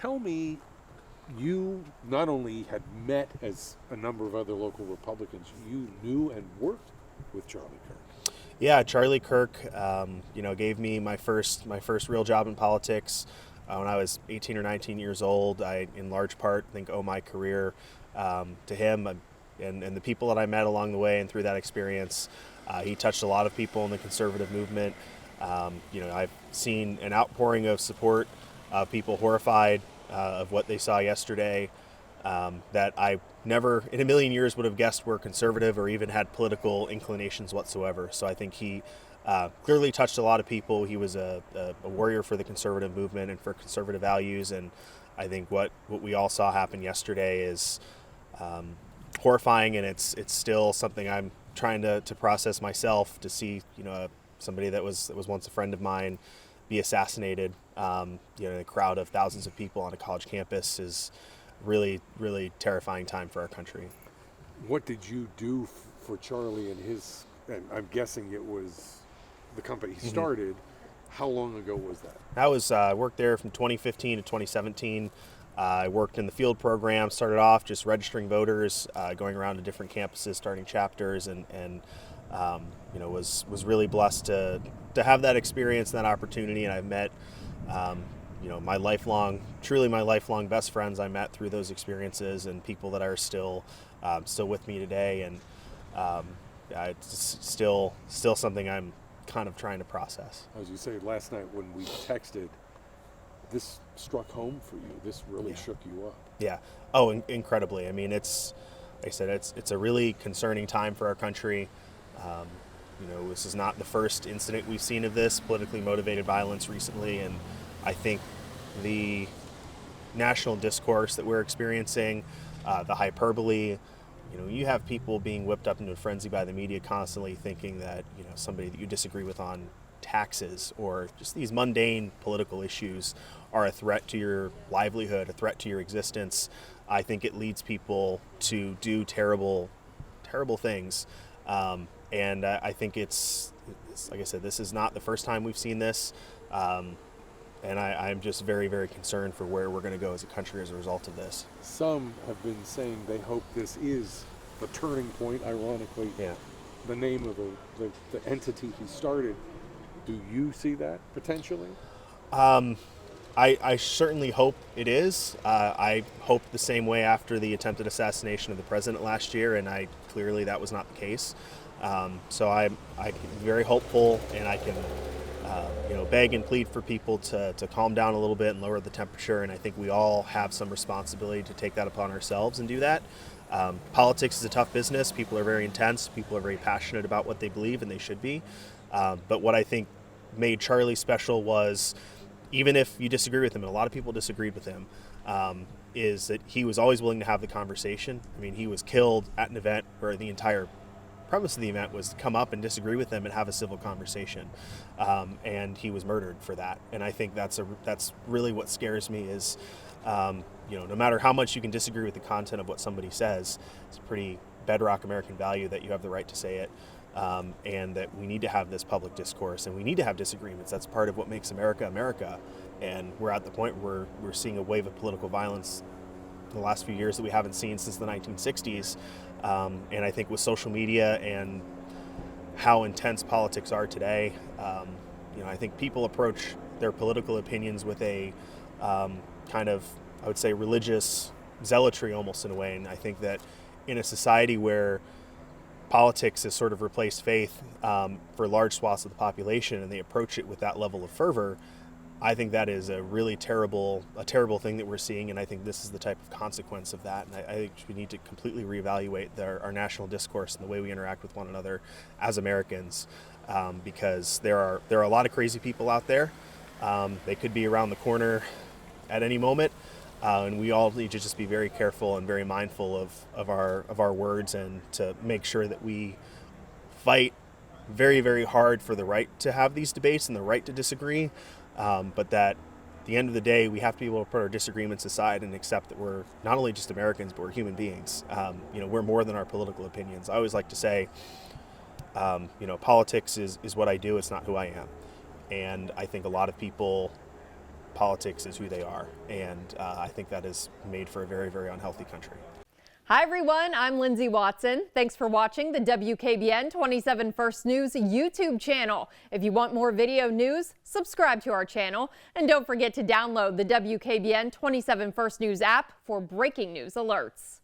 tell me, you not only had met as a number of other local Republicans, you knew and worked with Charlie Kirk. Yeah, Charlie Kirk, gave me my first real job in politics when I was 18 or 19 years old. I, in large part, think owe my career to him and the people that I met along the way and through that experience. He touched a lot of people in the conservative movement. I've seen an outpouring of support, people horrified of what they saw yesterday, that I never in a million years would have guessed were conservative or even had political inclinations whatsoever. So I think he clearly touched a lot of people. He was a warrior for the conservative movement and for conservative values. And I think what we all saw happen yesterday is horrifying, and it's still something I'm trying to process myself, to see somebody that was once a friend of mine be assassinated in a crowd of thousands of people on a college campus is really, really terrifying time for our country. What did you do for Charlie and his, and I'm guessing it was the company he started. How long ago was that? I was worked there from 2015 to 2017. I worked in the field program, started off just registering voters, going around to different campuses, starting chapters, and was really blessed to have that experience and that opportunity. And I've met my lifelong best friends I met through those experiences, and people that are still with me today. And it's still something I'm kind of trying to process. As you say, last night when we texted, this struck home for you. This really shook you up. Yeah. Oh, incredibly. I mean, it's, like I said, it's a really concerning time for our country. This is not the first incident we've seen of this politically motivated violence recently, and I think the national discourse that we're experiencing, the hyperbole, you have people being whipped up into a frenzy by the media constantly thinking that, somebody that you disagree with on taxes or just these mundane political issues are a threat to your livelihood, a threat to your existence. I think it leads people to do terrible, terrible things. And I think it's, like I said, this is not the first time we've seen this. And I'm just very, very concerned for where we're going to go as a country as a result of this. Some have been saying they hope this is the turning point, ironically. Yeah. The name of the entity he started. Do you see that potentially? I certainly hope it is. I hope the same way after the attempted assassination of the president last year, and clearly that was not the case. So I'm very hopeful, and I can beg and plead for people to calm down a little bit and lower the temperature. And I think we all have some responsibility to take that upon ourselves and do that. Politics is a tough business. People are very intense. People are very passionate about what they believe, and they should be. But what I think made Charlie special was, even if you disagree with him, and a lot of people disagreed with him, is that he was always willing to have the conversation. I mean, he was killed at an event where the entire premise of the event was to come up and disagree with them and have a civil conversation, and he was murdered for that. And I think that's really what scares me is, no matter how much you can disagree with the content of what somebody says, it's a pretty bedrock American value that you have the right to say it, and that we need to have this public discourse, and we need to have disagreements. That's part of what makes America America. And we're at the point where we're seeing a wave of political violence in the last few years that we haven't seen since the 1960s. And I think with social media and how intense politics are today, I think people approach their political opinions with a kind of, I would say, religious zealotry almost in a way. And I think that in a society where politics has sort of replaced faith for large swaths of the population, and they approach it with that level of fervor, I think that is a really terrible thing that we're seeing, and I think this is the type of consequence of that. And I think we need to completely reevaluate our national discourse and the way we interact with one another as Americans, because there are a lot of crazy people out there. They could be around the corner at any moment, and we all need to just be very careful and very mindful of our words, and to make sure that we fight very, very hard for the right to have these debates and the right to disagree. But that at the end of the day, we have to be able to put our disagreements aside and accept that we're not only just Americans, but we're human beings. We're more than our political opinions. I always like to say, politics is what I do. It's not who I am. And I think a lot of people politics is who they are, and I think that is made for a very, very unhealthy country. Hi everyone, I'm Lindsay Watson. Thanks for watching the WKBN 27 First News YouTube channel. If you want more video news, subscribe to our channel, and don't forget to download the WKBN 27 First News app for breaking news alerts.